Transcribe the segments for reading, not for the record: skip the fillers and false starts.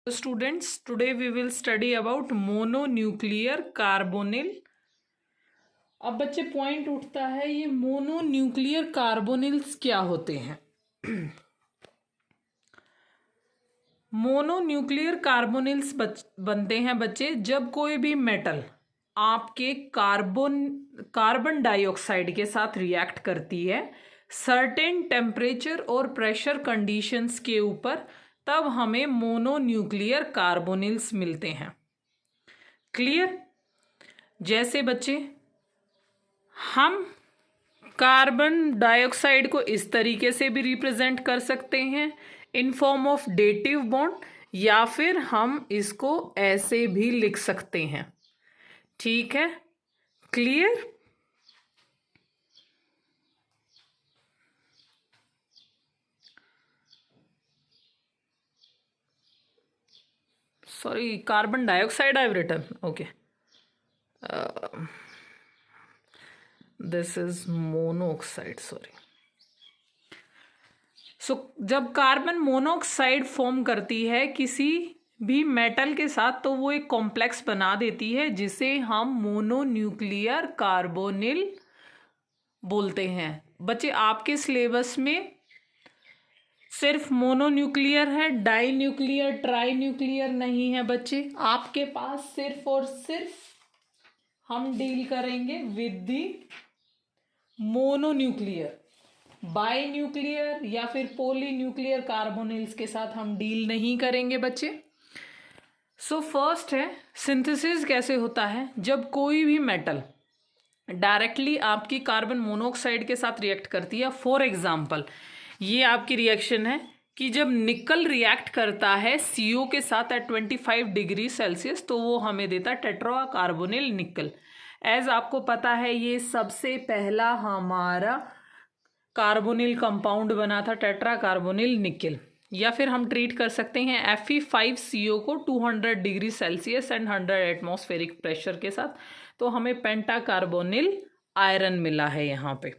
Students, today we will study about mononuclear carbonyl. अब बच्चे point उठता है ये मोनोन्यूक्लियर कार्बोनिल्स क्या होते हैं। मोनोन्यूक्लियर कार्बोनिल्स बनते हैं बच्चे जब कोई भी मेटल आपके कार्बन डाइऑक्साइड के साथ रिएक्ट करती है सर्टेन टेम्परेचर और प्रेशर कंडीशंस के ऊपर, तब हमें मोनोन्यूक्लियर कार्बोनिल्स मिलते हैं। क्लियर? जैसे बच्चे हम कार्बन डाइऑक्साइड को इस तरीके से भी रिप्रेजेंट कर सकते हैं in form of dative bond, या फिर हम इसको ऐसे भी लिख सकते हैं। ठीक है, clear? Sorry, carbon dioxide I've written. Okay. This is monoxide. Sorry. So, जब कार्बन मोनोऑक्साइड फॉर्म करती है किसी भी मेटल के साथ, तो वो एक कॉम्प्लेक्स बना देती है जिसे हम मोनोन्यूक्लियर कार्बोनिल बोलते हैं। बच्चे आपके सिलेबस में सिर्फ मोनोन्यूक्लियर है, डाई न्यूक्लियर, ट्राई न्यूक्लियर नहीं है बच्चे। आपके पास सिर्फ और सिर्फ हम डील करेंगे with the mononuclear. By nuclear या फिर पॉली न्यूक्लियर कार्बोनिल्स के साथ हम डील नहीं करेंगे बच्चे। सो फर्स्ट है सिंथेसिस कैसे होता है। जब कोई भी मेटल डायरेक्टली आपकी कार्बन मोनोऑक्साइड के साथ रिएक्ट करती है, फॉर एग्जाम्पल ये आपकी रिएक्शन है कि जब निकल रिएक्ट करता है CO के साथ एट 25 डिग्री सेल्सियस, तो वो हमें देता है टेट्रा कार्बोनिल निकल। एज आपको पता है ये सबसे पहला हमारा कार्बोनिल कंपाउंड बना था, टेट्रा कार्बोनिल निकल। या फिर हम ट्रीट कर सकते हैं Fe5CO को 200 degree Celsius and 100 atmospheric pressure के साथ, तो हमें पेंटा कार्बोनिल आयरन मिला है। यहाँ पे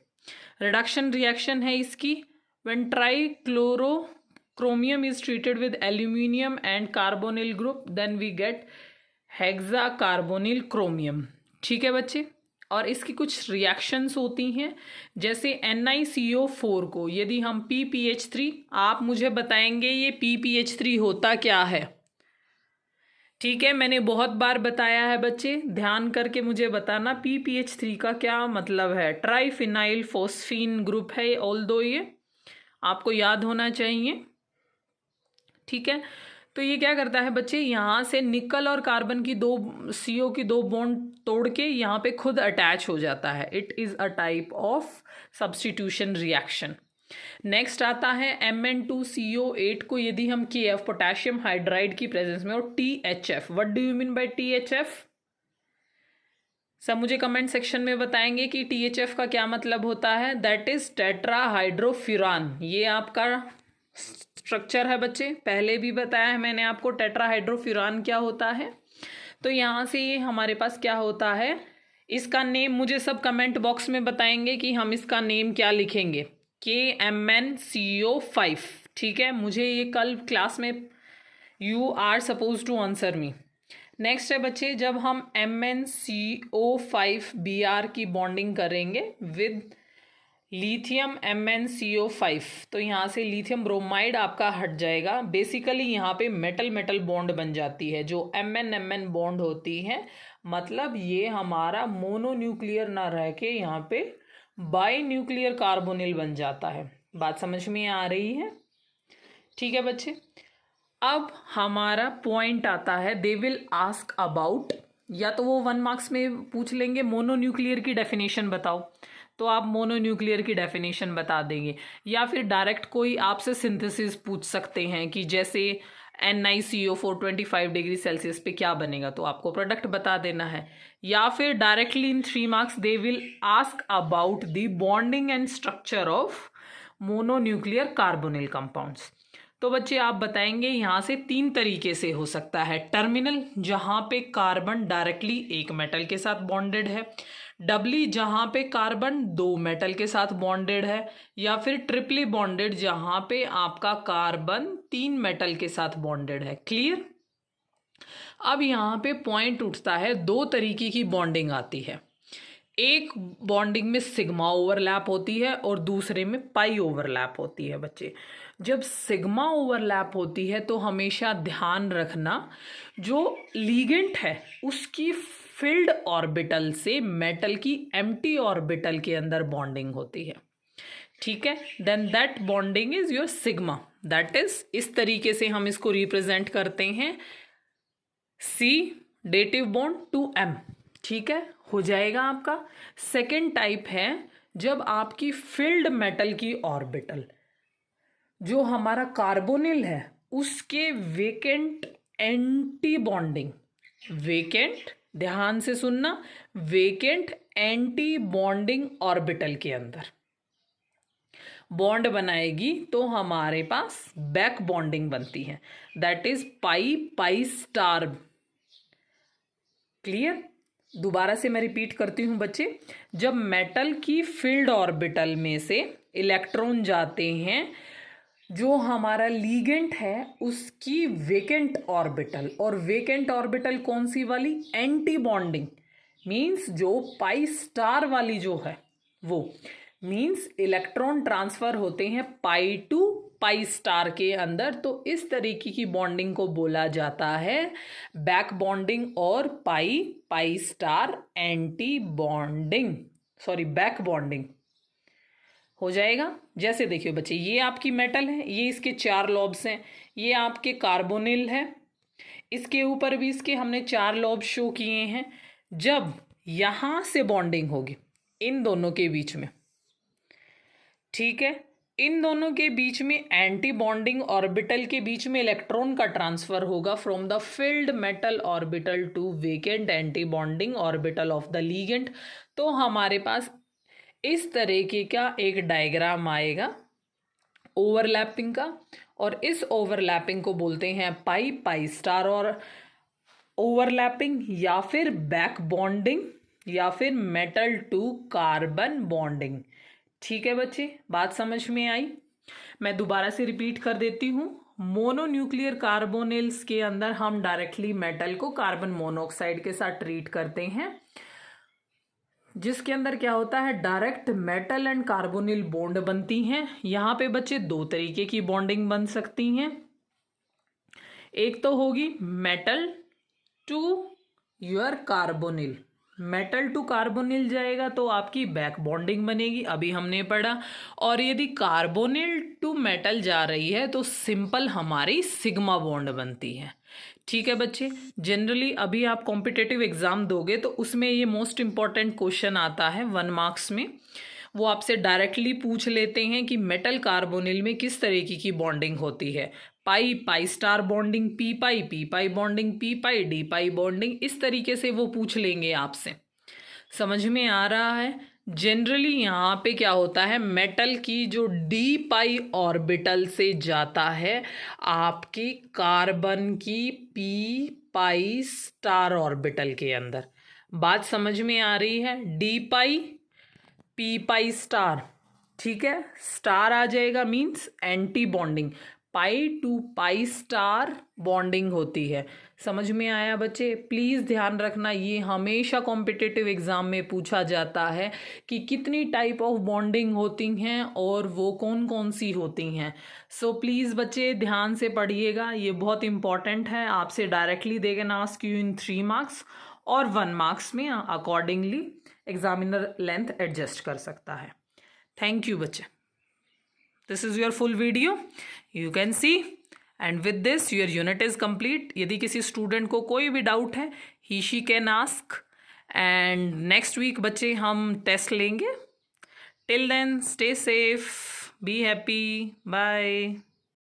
रिडक्शन रिएक्शन है इसकी। When trichlorochromium is treated with aluminium and carbonyl group, then we get hexacarbonyl chromium। ठीक है बच्चे, और इसकी कुछ रिएक्शंस होती हैं, जैसे NiCO4 को यदि हम PPH3, आप मुझे बताएंगे ये PPH3 होता क्या है। ठीक है, मैंने बहुत बार बताया है बच्चे, ध्यान करके मुझे बताना PPH3 का क्या मतलब है। ट्राइफिनाइल फोस्फीन ग्रुप है, ऑल्दो ये आपको याद होना चाहिए। ठीक है, तो ये क्या करता है बच्चे, यहाँ से निकल और कार्बन की CO की दो बॉन्ड तोड़ के यहाँ पे खुद अटैच हो जाता है। It is a type of substitution reaction. Next आता है Mn2CO8 को यदि हम KF पोटेशियम हाइड्राइड की प्रेजेंस में और THF, what do you mean by THF? सब मुझे कमेंट सेक्शन में बताएंगे कि THF का क्या मतलब होता है। That is tetrahydrofuran. ये आपका स्ट्रक्चर है बच्चे, पहले भी बताया है मैंने आपको टेट्राहाइड्रोफ्यूरान क्या होता है। तो यहाँ से ये हमारे पास क्या होता है, इसका नेम मुझे सब कमेंट बॉक्स में बताएंगे कि हम इसका नेम क्या लिखेंगे। KMnCO5। ठीक है, मुझे ये कल क्लास में you are suppose to answer me. Next है बच्चे, जब हम MnCO5Br की बॉन्डिंग करेंगे विद लिथियम MnCO5, तो यहाँ से लिथियम ब्रोमाइड आपका हट जाएगा। बेसिकली यहाँ पे मेटल मेटल बॉन्ड बन जाती है जो MnMn बॉन्ड होती है। मतलब ये हमारा मोनोन्यूक्लियर ना रह के यहाँ पे बाई न्यूक्लियर कार्बोनिल बन जाता है। बात समझ में आ रही है? ठीक है बच्चे, अब हमारा पॉइंट आता है, दे विल आस्क अबाउट, या तो वो 1 मार्क्स में पूछ लेंगे मोनोन्यूक्लियर की डेफिनेशन बताओ, तो आप मोनोन्यूक्लियर की डेफिनेशन बता देंगे, या फिर डायरेक्ट कोई आपसे सिंथेसिस पूछ सकते हैं कि जैसे NiCO4 25 डिग्री सेल्सियस पे क्या बनेगा, तो आपको प्रोडक्ट बता देना है। या फिर directly in 3 marks they will ask about the bonding and structure of mononuclear carbonyl compounds. तो बच्चे आप बताएंगे यहाँ से 3 तरीके से हो सकता है। टर्मिनल, जहाँ पे कार्बन डायरेक्टली एक मेटल के साथ बॉन्डेड है। डबली, जहाँ पे कार्बन 2 मेटल के साथ बॉन्डेड है। या फिर ट्रिपली बॉन्डेड, जहाँ पे आपका कार्बन 3 मेटल के साथ बॉन्डेड है। क्लियर? अब यहाँ पे पॉइंट उठता है, दो तरीके की बॉन्डिंग आती है। एक बॉन्डिंग में सिग्मा ओवरलैप होती है और दूसरे में पाई ओवरलैप होती है बच्चे। जब सिग्मा ओवरलैप होती है तो हमेशा ध्यान रखना जो लीगेंट है उसकी फिल्ड ऑर्बिटल से मेटल की एम्प्टी ऑर्बिटल के अंदर बॉन्डिंग होती है, ठीक है। Then that bonding is your sigma, that is, इस तरीके से हम इसको रिप्रेजेंट करते हैं, C dative bond to M, ठीक है, हो जाएगा आपका। सेकेंड टाइप है जब आपकी फिल्ड मेटल की ऑर्बिटल जो हमारा कार्बोनिल है उसके वेकेंट एंटी बॉन्डिंग, वेकेंट, ध्यान से सुनना, वेकेंट एंटी बॉन्डिंग ऑर्बिटल के अंदर बॉन्ड बनाएगी तो हमारे पास बैक बॉन्डिंग बनती है, that is pi pi star. Clear? दोबारा से मैं रिपीट करती हूं बच्चे, जब मेटल की फील्ड ऑर्बिटल में से इलेक्ट्रॉन जाते हैं, जो हमारा लीगेंट है उसकी वेकेंट ऑर्बिटल, और वेकेंट ऑर्बिटल कौन सी वाली? एंटी बॉन्डिंग, मीन्स जो पाई स्टार वाली जो है वो, मीन्स इलेक्ट्रॉन ट्रांसफर होते हैं पाई टू पाई स्टार के अंदर। तो इस तरीके की बॉन्डिंग को बोला जाता है बैक बॉन्डिंग और pi pi star anti bonding, sorry back bonding हो जाएगा। जैसे देखिए बच्चे, ये आपकी मेटल है, ये इसके 4 लॉब्स हैं, ये आपके कार्बोनिल है, इसके ऊपर भी इसके हमने 4 लॉब शो किए हैं। जब यहां से बॉन्डिंग होगी इन दोनों के बीच में, ठीक है, इन दोनों के बीच में एंटी बॉन्डिंग ऑर्बिटल के बीच में इलेक्ट्रॉन का ट्रांसफर होगा from the filled metal orbital to vacant anti bonding orbital of the ligand. तो हमारे पास इस तरीके का एक डायग्राम आएगा ओवरलैपिंग का, और इस ओवरलैपिंग को बोलते हैं पाई पाई स्टार और ओवरलैपिंग, या फिर बैक बॉन्डिंग, या फिर मेटल टू कार्बन बॉन्डिंग। ठीक है बच्चे, बात समझ में आई? मैं दोबारा से रिपीट कर देती हूँ। मोनोन्यूक्लियर कार्बोनिल्स के अंदर हम डायरेक्टली मेटल को कार्बन मोनोऑक्साइड के साथ ट्रीट करते हैं, जिसके अंदर क्या होता है, direct metal and carbonyl bond बनती हैं। यहाँ पे बच्चे 2 तरीके की बॉन्डिंग बन सकती हैं। एक तो होगी metal to your carbonyl, metal to carbonyl जाएगा तो आपकी बैक बॉन्डिंग बनेगी, अभी हमने पढ़ा। और यदि कार्बोनिल टू मेटल जा रही है तो सिंपल हमारी सिग्मा बॉन्ड बनती है। ठीक है बच्चे, जनरली अभी आप कॉम्पिटिटिव एग्जाम दोगे तो उसमें ये मोस्ट इंपॉर्टेंट क्वेश्चन आता है 1 मार्क्स में, वो आपसे डायरेक्टली पूछ लेते हैं कि मेटल कार्बोनिल में किस तरीके की बॉन्डिंग होती है, pi pi star bonding, p pi bonding, p pi d pi bonding, इस तरीके से वो पूछ लेंगे आपसे। समझ में आ रहा है? जनरली यहाँ पे क्या होता है, मेटल की जो डी पाई ऑर्बिटल से जाता है आपकी कार्बन की पी पाई स्टार ऑर्बिटल के अंदर। बात समझ में आ रही है? D pi p pi star, ठीक है, स्टार आ जाएगा means anti bonding, pi to pi star bonding होती है। समझ में आया बच्चे? प्लीज़ ध्यान रखना, ये हमेशा कॉम्पिटिटिव एग्जाम में पूछा जाता है कि कितनी टाइप ऑफ बॉन्डिंग होती हैं और वो कौन कौन सी होती हैं। सो प्लीज़ बच्चे ध्यान से पढ़िएगा, ये बहुत इंपॉर्टेंट है। आपसे directly they can ask you in 3 marks और 1 मार्क्स में अकॉर्डिंगली एग्जामिनर लेंथ एडजस्ट कर सकता है। थैंक यू बच्चे। This is your full video, you can see, and with this your unit is complete. यदि किसी स्टूडेंट को कोई भी डाउट है he she can ask, and next week बच्चे हम टेस्ट लेंगे। Till then stay safe, be happy, bye.